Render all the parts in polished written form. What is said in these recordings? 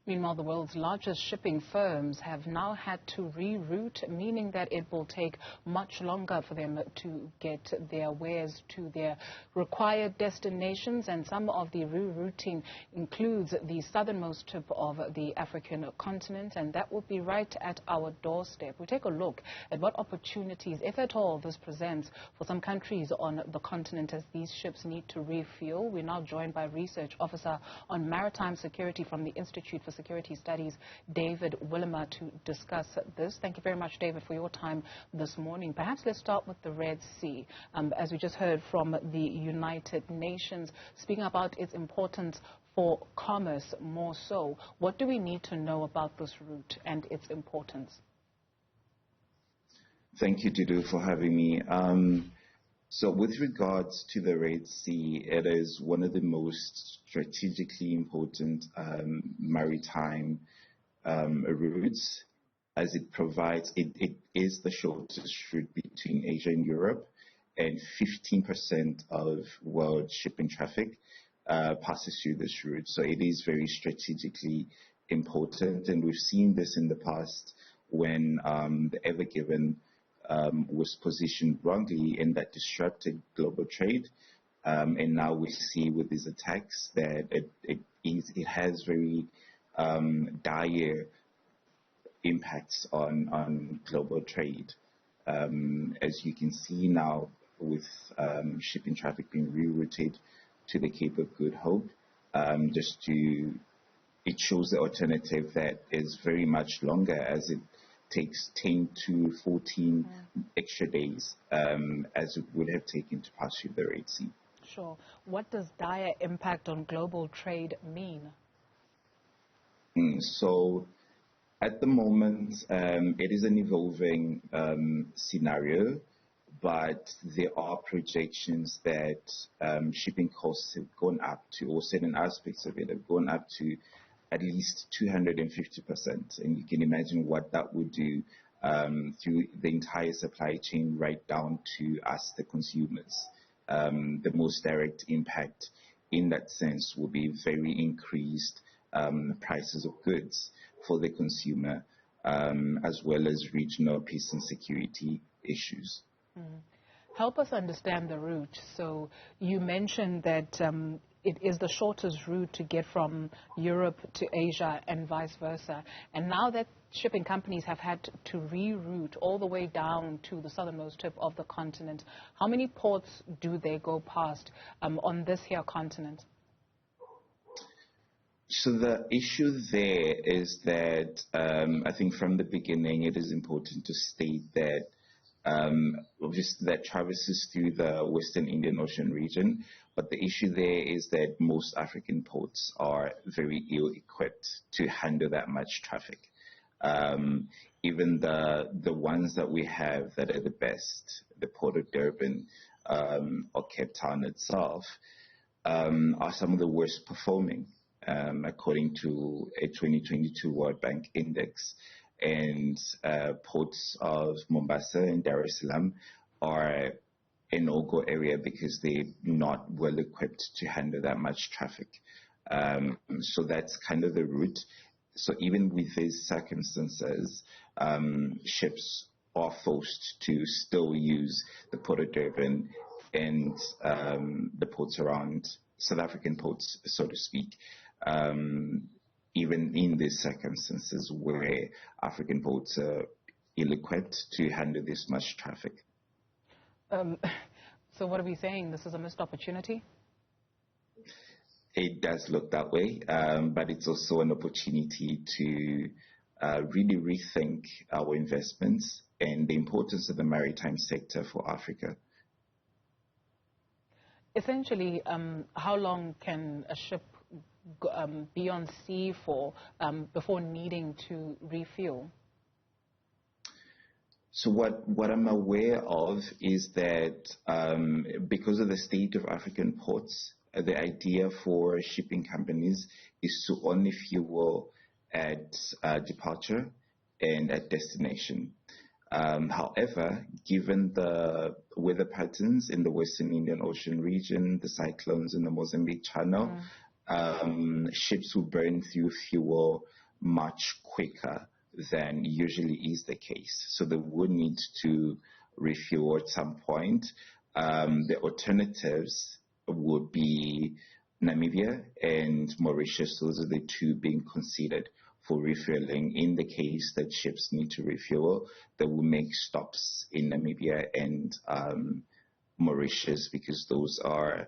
Meanwhile, the world's largest shipping firms have now had to reroute, meaning that it will take much longer for them to get their wares to their required destinations. And some of the rerouting includes the southernmost tip of the African continent, and that will be right at our doorstep. We take a look at what opportunities, if at all, this presents for some countries on the continent as these ships need to refuel. We're now joined by Research Officer on Maritime Security from the Institute for Security Studies, David Willima, to discuss this. Thank you very much, David, for your time this morning. Perhaps let's start with the Red Sea. As we just heard from the United Nations, speaking about its importance for commerce more so, what do we need to know about this route and its importance? Thank you, Dudu, for having me. So with regards to the Red Sea, it is one of the most strategically important maritime routes, as it provides, it is the shortest route between Asia and Europe, and 15% of world shipping traffic passes through this route. So it is very strategically important, and we've seen this in the past when the Ever Given was positioned wrongly, and that disrupted global trade. And now we see with these attacks that it has very dire impacts on global trade. As you can see now with shipping traffic being rerouted to the Cape of Good Hope, it shows the alternative that is very much longer, as it takes 10 to 14 extra days as it would have taken to pass through the Red Sea. Sure. What does dire impact on global trade mean? So at the moment, it is an evolving scenario, but there are projections that shipping costs have gone up to, or certain aspects of it have gone up to at least 250%. And you can imagine what that would do through the entire supply chain right down to us, the consumers. The most direct impact in that sense will be very increased prices of goods for the consumer, as well as regional peace and security issues. Help us understand the route. So you mentioned that it is the shortest route to get from Europe to Asia and vice versa. And now that shipping companies have had to reroute all the way down to the southernmost tip of the continent, how many ports do they go past on this here continent? So the issue there is that I think from the beginning it is important to state that obviously that traverses through the Western Indian Ocean region, but the issue there is that most African ports are very ill-equipped to handle that much traffic. Even the ones that we have that are the best, the Port of Durban or Cape Town itself, are some of the worst performing, according to a 2022 World Bank index. And ports of Mombasa and Dar es Salaam are a no-go area because they're not well equipped to handle that much traffic. So that's kind of the route. So even with these circumstances, ships are forced to still use the Port of Durban and the ports around, South African ports, so to speak, even in these circumstances where African ports are ill-equipped to handle this much traffic. So what are we saying? This is a missed opportunity? It does look that way, but it's also an opportunity to really rethink our investments and the importance of the maritime sector for Africa. Essentially, how long can a ship be on sea for before needing to refuel? So what I'm aware of is that because of the state of African ports, the idea for shipping companies is to only fuel at departure and at destination. However, given the weather patterns in the Western Indian Ocean region, the cyclones in the Mozambique Channel, ships will burn through fuel much quicker than usually is the case. So they would need to refuel at some point. The alternatives would be Namibia and Mauritius. Those are the two being considered for refueling. In the case that ships need to refuel, they will make stops in Namibia and Mauritius, because those are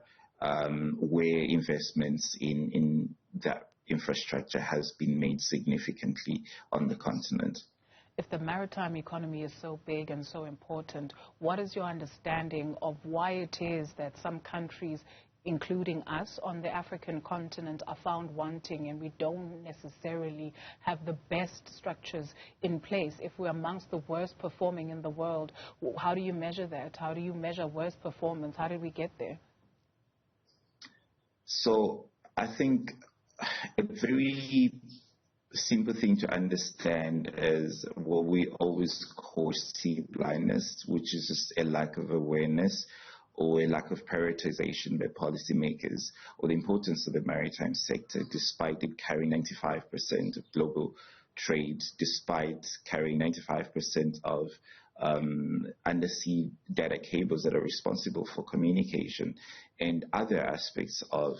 where investments in that infrastructure has been made significantly on the continent. If the maritime economy is so big and so important, what is your understanding of why it is that some countries, including us on the African continent, are found wanting and we don't necessarily have the best structures in place? If we're amongst the worst performing in the world, how do you measure that? How do you measure worst performance? How did we get there? So I think a very simple thing to understand is what we always call sea blindness, which is just a lack of awareness or a lack of prioritization by policymakers or the importance of the maritime sector, despite it carrying 95% of global trade, despite carrying 95% of undersea data cables that are responsible for communication and other aspects of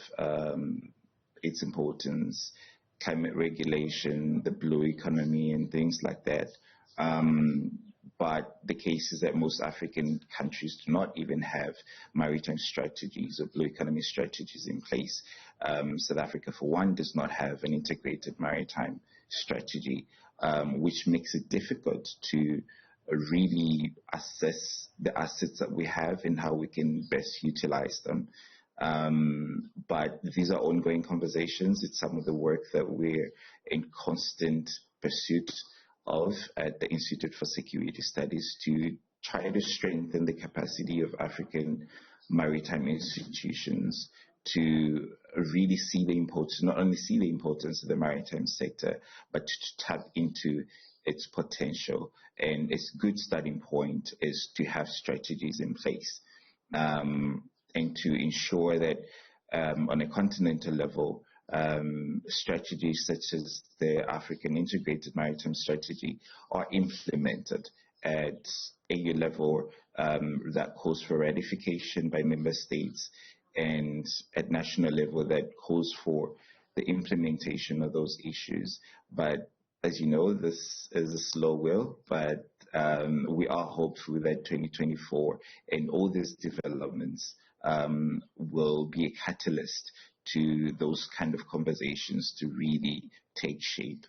its importance, climate regulation, the blue economy, and things like that. But the case is that most African countries do not even have maritime strategies or blue economy strategies in place. South Africa, for one, does not have an integrated maritime strategy, which makes it difficult to really assess the assets that we have and how we can best utilize them. But these are ongoing conversations. It's some of the work that we're in constant pursuit of at the Institute for Security Studies to try to strengthen the capacity of African maritime institutions to really see the importance, not only see the importance of the maritime sector, but to tap into its potential. And its good starting point is to have strategies in place and to ensure that on a continental level, strategies such as the African Integrated Maritime Strategy are implemented at AU level that calls for ratification by member states, and at national level that calls for the implementation of those issues. But as you know, this is a slow will, but we are hopeful that 2024 and all these developments will be a catalyst to those kind of conversations to really take shape.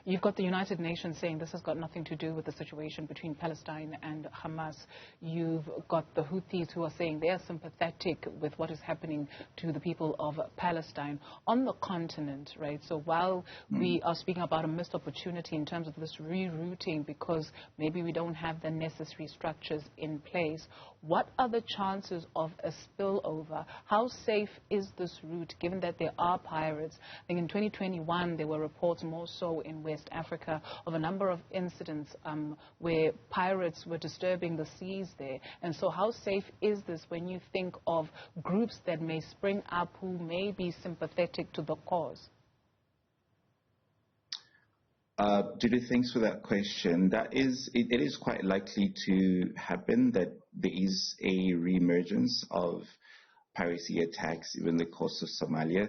You've got the United Nations saying this has got nothing to do with the situation between Palestine and Hamas. You've got the Houthis who are saying they are sympathetic with what is happening to the people of Palestine on the continent, right? So while we are speaking about a missed opportunity in terms of this rerouting because maybe we don't have the necessary structures in place, what are the chances of a spillover? How safe is this route given that there are pirates? I think in 2021 there were reports more so in West Africa of a number of incidents where pirates were disturbing the seas there. And so how safe is this when you think of groups that may spring up who may be sympathetic to the cause? Judy, thanks for that question. It is quite likely to happen that there is a reemergence of piracy attacks even the coast of Somalia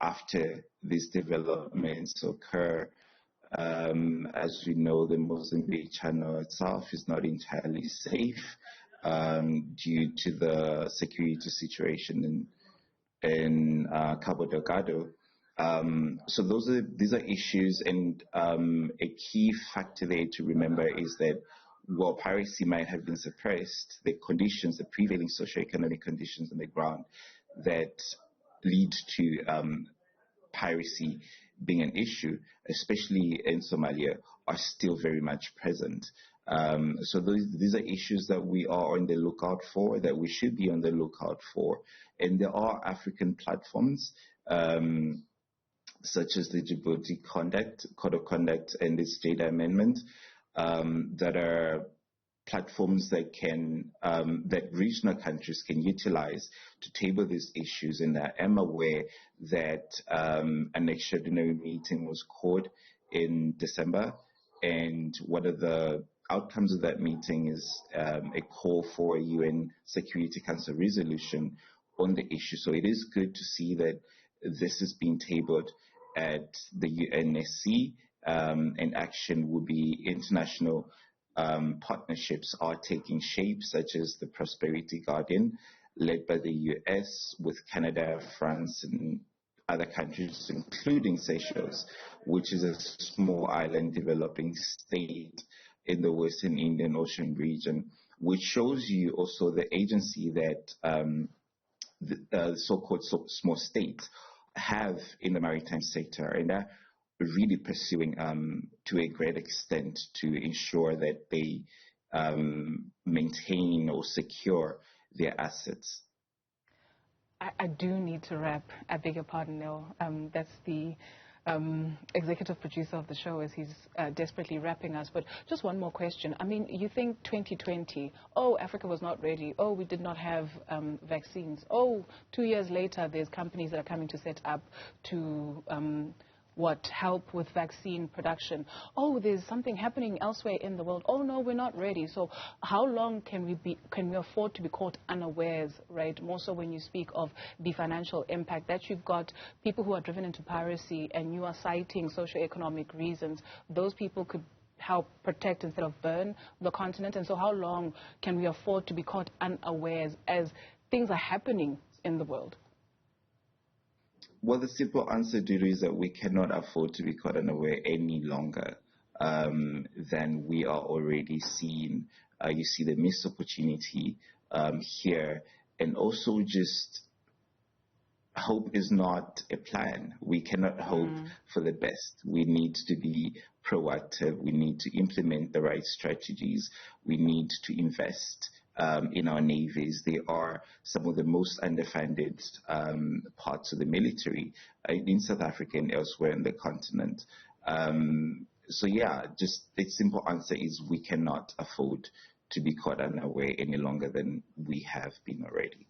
after these developments occur. As we know, the Mozambique Channel itself is not entirely safe due to the security situation in Cabo Delgado. So these are issues, and a key factor there to remember is that while piracy might have been suppressed, the conditions, the prevailing socioeconomic conditions on the ground that lead to piracy being an issue, especially in Somalia, are still very much present. So these are issues that we are on the lookout for, that we should be on the lookout for. And there are African platforms such as the Djibouti Code of Conduct and its data amendment that are platforms that can that regional countries can utilize to table these issues. And I am aware that an extraordinary meeting was called in December, and one of the outcomes of that meeting is a call for a UN Security Council resolution on the issue. So it is good to see that this is being tabled at the UNSC, and action will be international partnerships are taking shape, such as the Prosperity Guardian, led by the US, with Canada, France, and other countries, including Seychelles, which is a small island developing state in the Western Indian Ocean region, which shows you also the agency that the so-called small states have in the maritime sector, and they're really pursuing to a great extent to ensure that they maintain or secure their assets. I do need to wrap. I beg your pardon, Neil. That's the executive producer of the show as he's desperately wrapping us. But just one more question. I mean, you think 2020, oh, Africa was not ready. Oh, we did not have vaccines. Oh, 2 years later, there's companies that are coming to set up to help with vaccine production. Oh, there's something happening elsewhere in the world. Oh, no, we're not ready. So how long can we afford to be caught unawares, right? More so when you speak of the financial impact that you've got people who are driven into piracy and you are citing socioeconomic reasons. Those people could help protect instead of burn the continent. And so how long can we afford to be caught unawares as things are happening in the world? Well, the simple answer, Duru, is that we cannot afford to be caught unaware any longer than we are already seeing. You see the missed opportunity here, and also just hope is not a plan. We cannot hope for the best. We need to be proactive. We need to implement the right strategies. We need to invest in our navies. They are some of the most underfunded parts of the military in South Africa and elsewhere in the continent. So yeah, just the simple answer is we cannot afford to be caught unaware any longer than we have been already.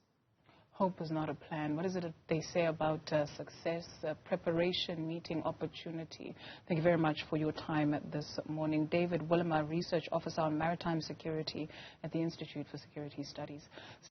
Hope is not a plan. What is it they say about success, preparation, meeting opportunity? Thank you very much for your time this morning. David Willima, Research Officer on Maritime Security at the Institute for Security Studies.